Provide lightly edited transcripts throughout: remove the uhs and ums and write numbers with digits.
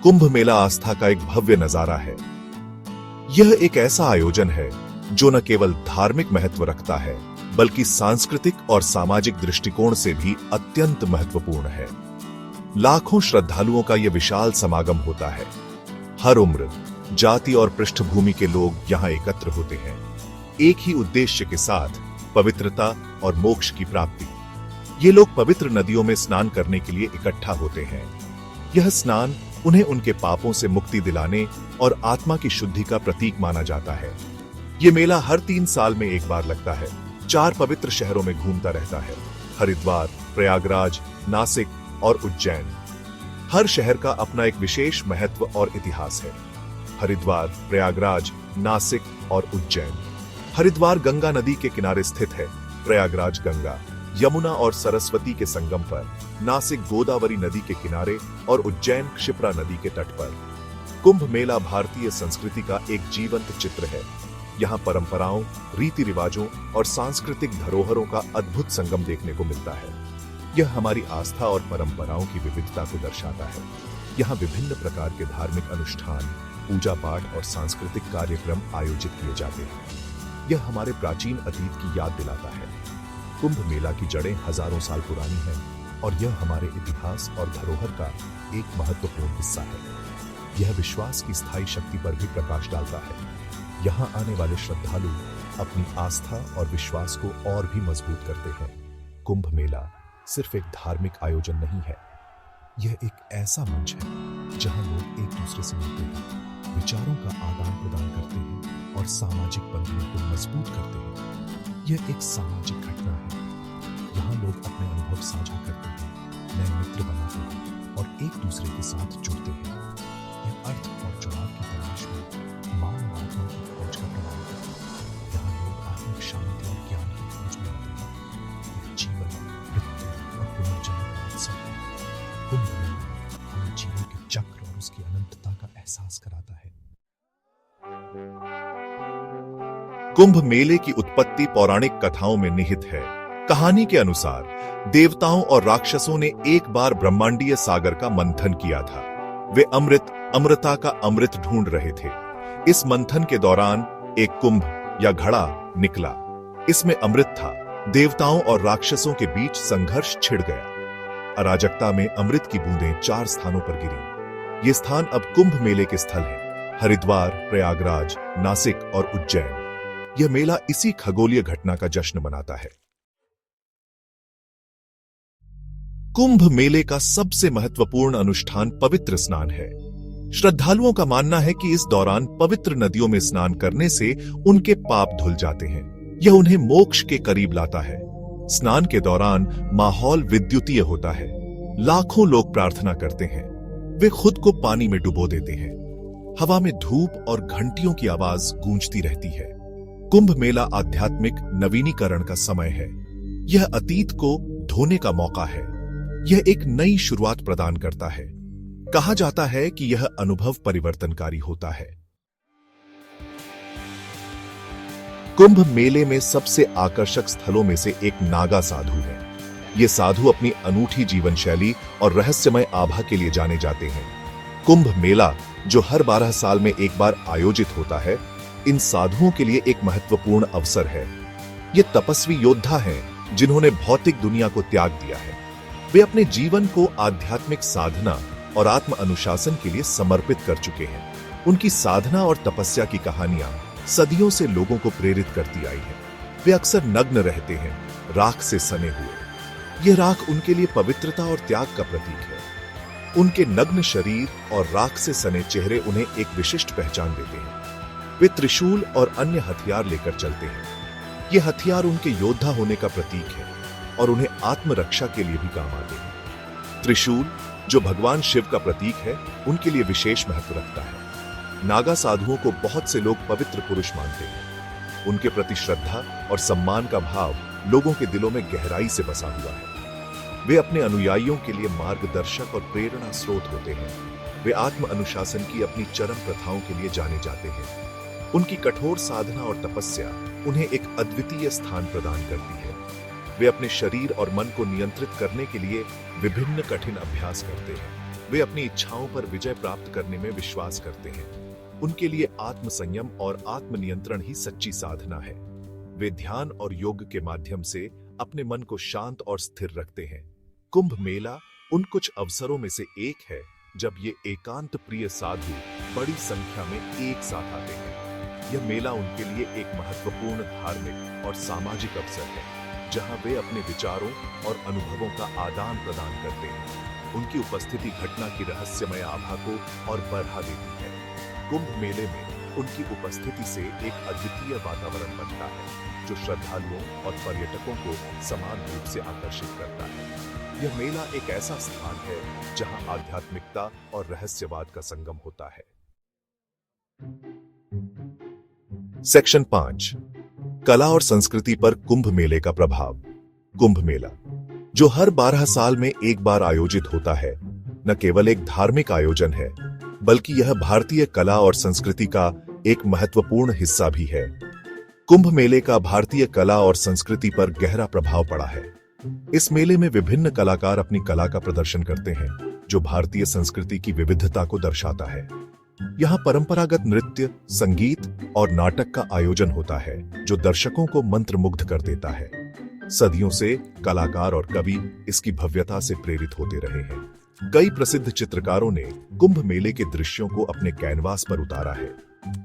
कुंभ मेला आस्था का एक भव्य नजारा है। यह एक ऐसा आयोजन है जो न केवल धार्मिक महत्व रखता है बल्कि सांस्कृतिक और सामाजिक दृष्टिकोण से भी अत्यंत महत्वपूर्ण है। लाखों श्रद्धालुओं का यह विशाल समागम होता है। हर उम्र, जाति और पृष्ठभूमि के लोग यहां एकत्र होते हैं, एक ही उद्देश्य के साथ, पवित्रता और मोक्ष की प्राप्ति। ये लोग पवित्र नदियों में स्नान करने के लिए इकट्ठा होते हैं। यह स्नान उन्हें उनके पापों से मुक्ति दिलाने और आत्मा की शुद्धि का प्रतीक माना जाता है। ये मेला हर 3 साल में एक बार लगता है। 4 पवित्र शहरों में घूमता रहता है: हरिद्वार, प्रयागराज, नासिक और उज्जैन। हर शहर का अपना एक विशेष महत्व और इतिहास है। हरिद्वार, प्रयागराज, नासिक और उज्जैन। हरिद्वार गंगा नदी के किनारे स्थित है, प्रयागराज गंगा, यमुना और सरस्वती के संगम पर, नासिक गोदावरी नदी के किनारे और उज्जैन क्षिप्रा नदी के तट पर। कुंभ मेला भारतीय संस्कृति का एक जीवंत चित्र है। यहाँ परंपराओं, रीति रिवाजों और सांस्कृतिक धरोहरों का अद्भुत संगम देखने को मिलता है। यह हमारी आस्था और परंपराओं की विविधता को दर्शाता है। यहाँ विभिन्न प्रकार के धार्मिक अनुष्ठान, पूजा पाठ और सांस्कृतिक कार्यक्रम आयोजित किए जाते हैं। यह हमारे प्राचीन अतीत की याद दिलाता है। कुंभ मेला की जड़ें हजारों साल पुरानी हैं और यह हमारे इतिहास और धरोहर का एक महत्वपूर्ण हिस्सा है। यह विश्वास की स्थायी शक्ति पर भी प्रकाश डालता है। यहाँ आने वाले श्रद्धालु अपनी आस्था और विश्वास को और भी मजबूत करते हैं। कुंभ मेला सिर्फ एक धार्मिक आयोजन नहीं है, यह एक ऐसा मंच है जहां लोग एक दूसरे से मिलते हैं, विचारों का आदान प्रदान करते हैं और सामाजिक बंधनों को मजबूत करते हैं। यह एक सामाजिक घटना है। यहाँ लोग अपने अनुभव साझा करते हैं, नए मित्र बनाते हैं और एक दूसरे के साथ जुड़ते हैं। यह अर्थ और जुड़ाव की तलाश में मानव आत्मा की खोज का प्रभाव है। यहाँ लोग आत्मिक शांति और ज्ञान की खोज में आते हैं। यह जीवन, मृत्यु और पुनर्जन्म का उत्सव है। कुंभ मेला हमें जीवन के चक्र और उसकी अनंतता का एहसास कराता है। कुंभ मेले की उत्पत्ति पौराणिक कथाओं में निहित है। कहानी के अनुसार देवताओं और राक्षसों ने एक बार ब्रह्मांडीय सागर का मंथन किया था। वे अमृता का अमृत ढूंढ रहे थे। इस मंथन के दौरान एक कुंभ या घड़ा निकला। इसमें अमृत था। देवताओं और राक्षसों के बीच संघर्ष छिड़ गया। अराजकता में अमृत की बूंदें 4 स्थानों पर गिरी। ये स्थान अब कुंभ मेले के स्थल हैं: हरिद्वार, प्रयागराज, नासिक और उज्जैन। यह मेला इसी खगोलीय घटना का जश्न मनाता है। कुंभ मेले का सबसे महत्वपूर्ण अनुष्ठान पवित्र स्नान है। श्रद्धालुओं का मानना है कि इस दौरान पवित्र नदियों में स्नान करने से उनके पाप धुल जाते हैं। यह उन्हें मोक्ष के करीब लाता है। स्नान के दौरान माहौल विद्युतीय होता है। लाखों लोग प्रार्थना करते हैं। वे खुद को पानी में डुबो देते हैं। हवा में धूप और घंटियों की आवाज गूंजती रहती है। कुंभ मेला आध्यात्मिक नवीनीकरण का समय है। यह अतीत को धोने का मौका है। यह एक नई शुरुआत प्रदान करता है। कहा जाता है कि यह अनुभव परिवर्तनकारी होता है। कुंभ मेले में सबसे आकर्षक स्थलों में से एक नागा साधु है। ये साधु अपनी अनूठी जीवन शैली और रहस्यमय आभा के लिए जाने जाते हैं। कुंभ मेला, जो हर 12 साल में एक बार आयोजित होता है, इन साधुओं के लिए एक महत्वपूर्ण अवसर है। ये तपस्वी योद्धा हैं जिन्होंने भौतिक दुनिया को त्याग दिया है। वे अपने जीवन को आध्यात्मिक साधना और आत्म अनुशासन के लिए समर्पित कर चुके हैं। उनकी साधना और तपस्या की कहानियां सदियों से लोगों को प्रेरित करती आई है। वे अक्सर नग्न रहते हैं, राख से सने हुए। यह राख उनके लिए पवित्रता और त्याग का प्रतीक है। उनके नग्न शरीर और राख से सने चेहरे उन्हें एक विशिष्ट पहचान देते हैं। वे त्रिशूल और अन्य हथियार लेकर चलते हैं। ये हथियार उनके योद्धा होने का प्रतीक है और उन्हें आत्मरक्षा के लिए भी काम आते हैं। त्रिशूल, जो भगवान शिव का प्रतीक है, उनके लिए विशेष महत्व रखता है। नागा साधुओं को बहुत से लोग पवित्र पुरुष मानते हैं। उनके प्रति श्रद्धा और सम्मान का भाव लोगों के दिलों में गहराई से बसा हुआ है। वे अपने अनुयायियों के लिए मार्गदर्शक और प्रेरणा स्रोत होते हैं। वे आत्म अनुशासन की अपनी चरम प्रथाओं के लिए जाने जाते हैं। उनकी कठोर साधना और तपस्या उन्हें एक अद्वितीय स्थान प्रदान करती है। वे अपने शरीर और मन को नियंत्रित करने के लिए विभिन्न कठिन अभ्यास करते हैं। वे अपनी इच्छाओं पर विजय प्राप्त करने में विश्वास करते हैं। उनके लिए आत्मसंयम और आत्मनियंत्रण ही सच्ची साधना है। वे ध्यान और योग के माध्यम से अपने मन को शांत और स्थिर रखते हैं। कुंभ मेला उन कुछ अवसरों में से एक है जब ये एकांत प्रिय साधु बड़ी संख्या में एक साथ आते हैं। यह मेला उनके लिए एक महत्वपूर्ण धार्मिक और सामाजिक अवसर है, जहां वे अपने विचारों और अनुभवों का आदान प्रदान करते हैं। उनकी उपस्थिति घटना की रहस्यमय आभा को और बढ़ा देती है। कुंभ मेले में उनकी उपस्थिति से एक अद्वितीय वातावरण बनता है, जो श्रद्धालुओं और पर्यटकों को समान रूप से आकर्षित करता है। यह मेला एक ऐसा स्थान है जहां आध्यात्मिकता और रहस्यवाद का संगम होता है। सेक्शन 5, कला और संस्कृति पर कुंभ मेले का प्रभाव। कुंभ मेला, जो हर 12 साल में एक बार आयोजित होता है, न केवल एक धार्मिक आयोजन है, बल्कि यह भारतीय कला और संस्कृति का एक महत्वपूर्ण हिस्सा भी है। कुंभ मेले का भारतीय कला और संस्कृति पर गहरा प्रभाव पड़ा है। इस मेले में विभिन्न कलाकार अपनी कला का प्रदर्शन करते हैं, जो भारतीय संस्कृति की विविधता को दर्शाता है। यहाँ परंपरागत नृत्य, संगीत और नाटक का आयोजन होता है, जो दर्शकों को मंत्रमुग्ध कर देता है। सदियों से कलाकार और कवि इसकी भव्यता से प्रेरित होते रहे हैं। कई प्रसिद्ध चित्रकारों ने कुंभ मेले के दृश्यों को अपने कैनवास पर उतारा है।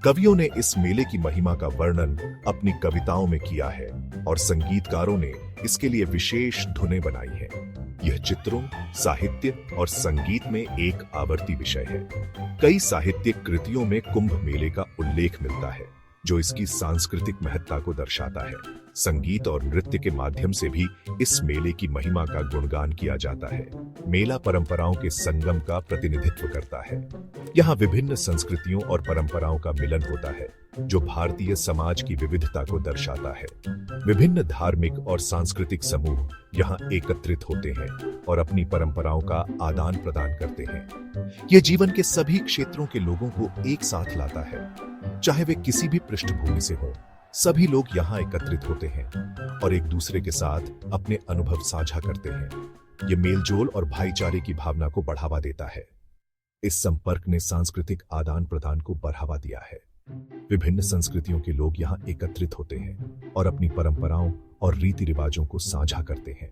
कवियों ने इस मेले की महिमा का वर्णन अपनी कविताओं में किया है और संगीतकारों ने इसके लिए विशेष धुनें बनाई हैं। यह चित्रों, साहित्य और संगीत में एक आवर्ती विषय है। कई साहित्यिक कृतियों में कुंभ मेले का उल्लेख मिलता है, जो इसकी सांस्कृतिक महत्ता को दर्शाता है। संगीत और नृत्य के माध्यम से भी इस मेले की महिमा का गुणगान किया जाता है। मेला परंपराओं के संगम का प्रतिनिधित्व करता है। यहाँ विभिन्न संस्कृतियों और परंपराओं का मिलन होता है, जो भारतीय समाज की विविधता को दर्शाता है। विभिन्न धार्मिक और सांस्कृतिक समूह यहाँ एकत्रित होते हैं और अपनी परंपराओं का आदान प्रदान करते हैं। यह जीवन के सभी क्षेत्रों के लोगों को एक साथ लाता है, चाहे वे किसी भी पृष्ठभूमि से हों। सभी लोग यहाँ एकत्रित होते हैं और एक दूसरे के साथ अपने अनुभव साझा करते हैं। यह मेलजोल और भाईचारे की भावना को बढ़ावा देता है। इस संपर्क ने सांस्कृतिक आदान प्रदान को बढ़ावा दिया है। विभिन्न संस्कृतियों के लोग यहाँ एकत्रित होते हैं और अपनी परंपराओं और रीति रिवाजों को साझा करते हैं।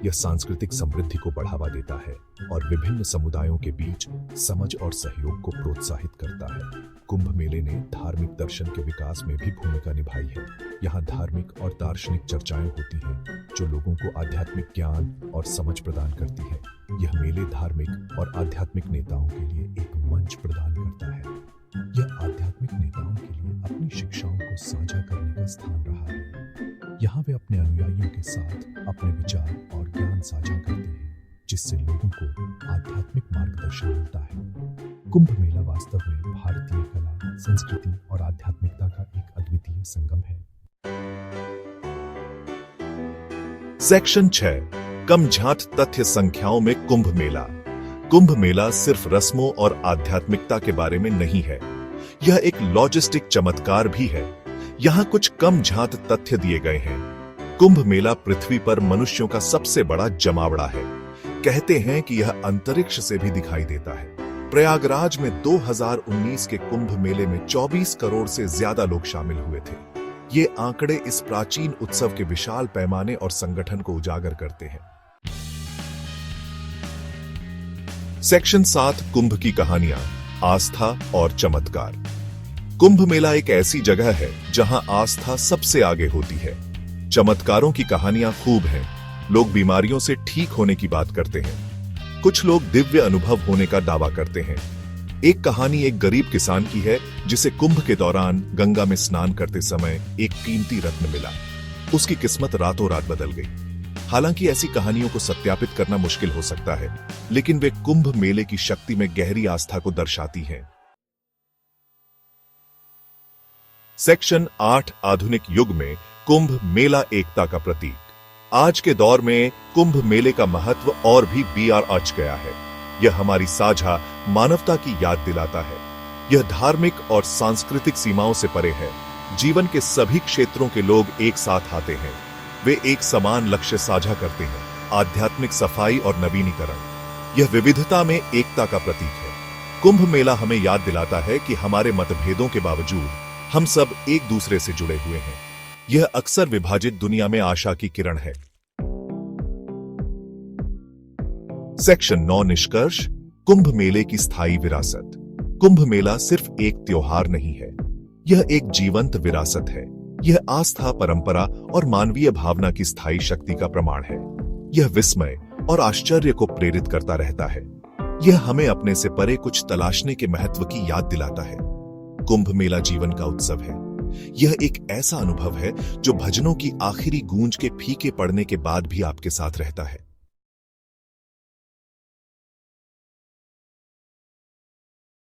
यह सांस्कृतिक समृद्धि को बढ़ावा देता है और विभिन्न समुदायों के बीच समझ और सहयोग को प्रोत्साहित करता है। कुंभ मेले ने धार्मिक दर्शन के विकास में भी भूमिका निभाई है। यहाँ धार्मिक और दार्शनिक चर्चाएं होती हैं, जो लोगों को आध्यात्मिक ज्ञान और समझ प्रदान करती है। यह मेले धार्मिक और आध्यात्मिक नेताओं के लिए एक मंच प्रदान करता है। यह आध्यात्मिक नेताओं के लिए अपनी शिक्षाओं को साझा करने का स्थान रहा है। यहाँ वे अपने अनुयायियों के साथ अपने विचार और ज्ञान साझा करते हैं, जिससे लोगों को आध्यात्मिक मार्गदर्शन मिलता है। कुंभ मेला वास्तव में भारतीय कला, संस्कृति और आध्यात्मिकता का एक अद्वितीय संगम है। सेक्शन 6, कम झांत तथ्य संख्याओं में कुंभ मेला। कुंभ मेला सिर्फ रस्मों और आध्यात्मिकता के बारे में नहीं है, यह एक लॉजिस्टिक चमत्कार भी है। यहाँ कुछ कम झांत तथ्य दिए गए हैं। कुंभ मेला पृथ्वी पर मनुष्यों का सबसे बड़ा जमावड़ा है। कहते हैं कि यह अंतरिक्ष से भी दिखाई देता है। प्रयागराज में 2019 के कुंभ मेले में 24 करोड़ से ज्यादा लोग शामिल हुए थे। ये आंकड़े इस प्राचीन उत्सव के विशाल पैमाने और संगठन को उजागर करते हैं। सेक्शन 7, कुंभ की कहानियां, आस्था और चमत्कार। कुंभ मेला एक ऐसी जगह है जहां आस्था सबसे आगे होती है। चमत्कारों की कहानियां खूब हैं। लोग बीमारियों से ठीक होने की बात करते हैं। कुछ लोग दिव्य अनुभव होने का दावा करते हैं। एक कहानी एक गरीब किसान की है, जिसे कुंभ के दौरान गंगा में स्नान करते समय एक कीमती रत्न मिला। उसकी किस्मत रातों रात बदल गई। हालांकि ऐसी कहानियों को सत्यापित करना मुश्किल हो सकता है, लेकिन वे कुंभ मेले की शक्ति में गहरी आस्था को दर्शाती हैं। सेक्शन 8, आधुनिक युग में कुंभ मेला एकता का प्रतीक। आज के दौर में कुंभ मेले का महत्व और भी बढ़ गया है। यह हमारी साझा मानवता की याद दिलाता है। यह धार्मिक और सांस्कृतिक सीमाओं से परे है। जीवन के सभी क्षेत्रों के लोग एक साथ आते हैं। वे एक समान लक्ष्य साझा करते हैं, आध्यात्मिक सफाई और नवीनीकरण। यह विविधता में एकता का प्रतीक है। कुंभ मेला हमें याद दिलाता है कि हमारे मतभेदों के बावजूद हम सब एक दूसरे से जुड़े हुए हैं। यह अक्सर विभाजित दुनिया में आशा की किरण है। सेक्शन 9 निष्कर्ष, कुंभ मेले की स्थायी विरासत। कुंभ मेला सिर्फ एक त्योहार नहीं है, यह एक जीवंत विरासत है। यह आस्था, परंपरा और मानवीय भावना की स्थायी शक्ति का प्रमाण है। यह विस्मय और आश्चर्य को प्रेरित करता रहता है। यह हमें अपने से परे कुछ तलाशने के महत्व की याद दिलाता है। कुंभ मेला जीवन का उत्सव है। यह एक ऐसा अनुभव है जो भजनों की आखिरी गूंज के फीके पड़ने के बाद भी आपके साथ रहता है।